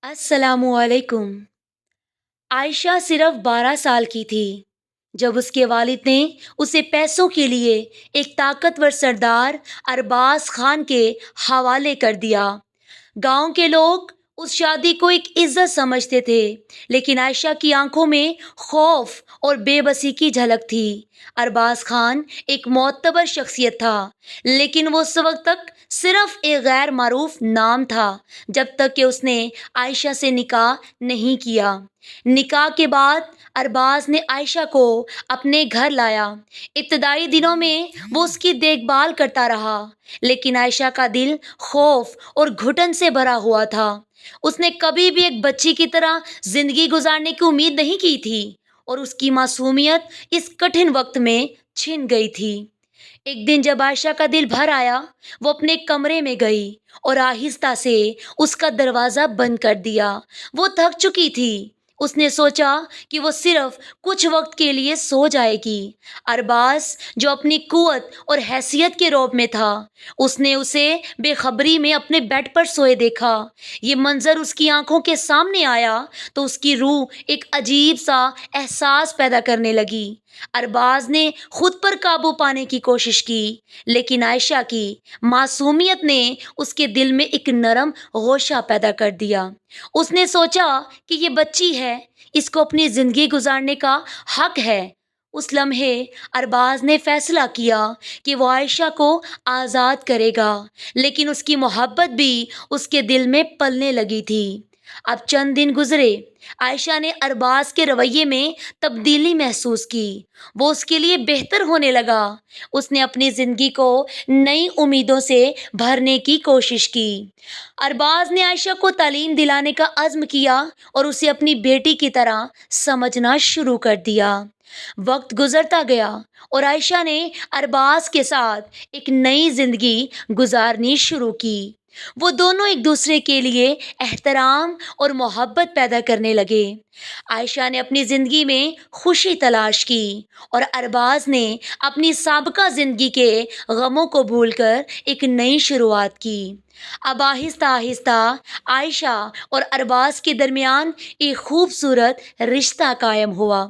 السلام علیکم۔ عائشہ صرف 12 سال کی تھی جب اس کے والد نے اسے پیسوں کے لیے ایک طاقتور سردار ارباز خان کے حوالے کر دیا۔ گاؤں کے لوگ اس شادی کو ایک عزت سمجھتے تھے، لیکن عائشہ کی آنکھوں میں خوف اور بے بسی کی جھلک تھی۔ ارباز خان ایک معتبر شخصیت تھا، لیکن وہ اس وقت تک صرف ایک غیر معروف نام تھا جب تک کہ اس نے عائشہ سے نکاح نہیں کیا۔ نکاح کے بعد ارباز نے عائشہ کو اپنے گھر لایا۔ ابتدائی دنوں میں وہ اس کی دیکھ بھال کرتا رہا، لیکن عائشہ کا دل خوف اور گھٹن سے بھرا ہوا تھا۔ اس نے کبھی بھی ایک بچی کی طرح زندگی گزارنے کی امید نہیں کی تھی، اور اس کی معصومیت اس کٹھن وقت میں چھن گئی تھی۔ ایک دن جب عائشہ کا دل بھر آیا، وہ اپنے کمرے میں گئی اور آہستہ سے اس کا دروازہ بند کر دیا۔ وہ تھک چکی تھی۔ اس نے سوچا کہ وہ صرف کچھ وقت کے لیے سو جائے گی۔ ارباز، جو اپنی قوت اور حیثیت کے رعب میں تھا، اس نے اسے بے خبری میں اپنے بیڈ پر سوئے دیکھا۔ یہ منظر اس کی آنکھوں کے سامنے آیا تو اس کی روح ایک عجیب سا احساس پیدا کرنے لگی۔ ارباز نے خود پر قابو پانے کی کوشش کی، لیکن عائشہ کی معصومیت نے اس کے دل میں ایک نرم گوشہ پیدا کر دیا۔ اس نے سوچا کہ یہ بچی ہے، اس کو اپنی زندگی گزارنے کا حق ہے۔ اس لمحے ارباز نے فیصلہ کیا کہ وہ عائشہ کو آزاد کرے گا، لیکن اس کی محبت بھی اس کے دل میں پلنے لگی تھی۔ اب چند دن گزرے، عائشہ نے ارباز کے رویے میں تبدیلی محسوس کی۔ وہ اس کے لیے بہتر ہونے لگا۔ اس نے اپنی زندگی کو نئی امیدوں سے بھرنے کی کوشش کی۔ ارباز نے عائشہ کو تعلیم دلانے کا عزم کیا اور اسے اپنی بیٹی کی طرح سمجھنا شروع کر دیا۔ وقت گزرتا گیا اور عائشہ نے ارباز کے ساتھ ایک نئی زندگی گزارنی شروع کی۔ وہ دونوں ایک دوسرے کے لیے احترام اور محبت پیدا کرنے لگے۔ عائشہ نے اپنی زندگی میں خوشی تلاش کی اور ارباز نے اپنی سابقہ زندگی کے غموں کو بھول کر ایک نئی شروعات کی۔ اب آہستہ آہستہ عائشہ اور ارباز کے درمیان ایک خوبصورت رشتہ قائم ہوا۔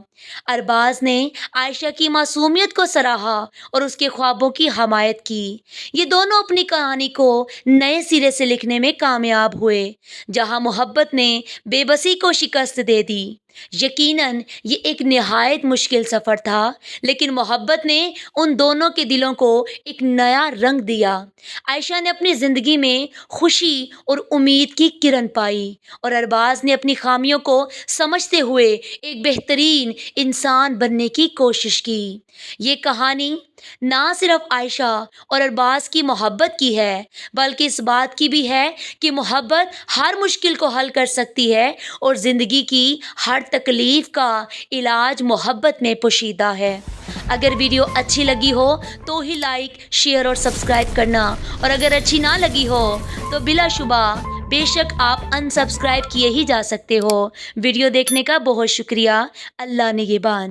ارباز نے عائشہ کی معصومیت کو سراہا اور اس کے خوابوں کی حمایت کی۔ یہ دونوں اپنی کہانی کو نئے سرے سے لکھنے میں کامیاب ہوئے، جہاں محبت نے بے بسی کو شکست دے دی۔ یقیناً یہ ایک نہایت مشکل سفر تھا، لیکن محبت نے ان دونوں کے دلوں کو ایک نیا رنگ دیا۔ عائشہ نے اپنی زندگی میں خوشی اور امید کی کرن پائی، اور ارباز نے اپنی خامیوں کو سمجھتے ہوئے ایک بہترین انسان بننے کی کوشش کی۔ یہ کہانی نہ صرف عائشہ اور ارباز کی محبت کی ہے، بلکہ اس بات کی بھی ہے کہ محبت ہر مشکل کو حل کر سکتی ہے، اور زندگی کی ہر تکلیف کا علاج محبت میں پوشیدہ ہے۔ اگر ویڈیو اچھی لگی ہو تو ہی لائک، شیئر اور سبسکرائب کرنا، اور اگر اچھی نہ لگی ہو تو بلا شبہ بے شک آپ انسبسکرائب کیے ہی جا سکتے ہو۔ ویڈیو دیکھنے کا بہت شکریہ۔ اللہ نگہبان۔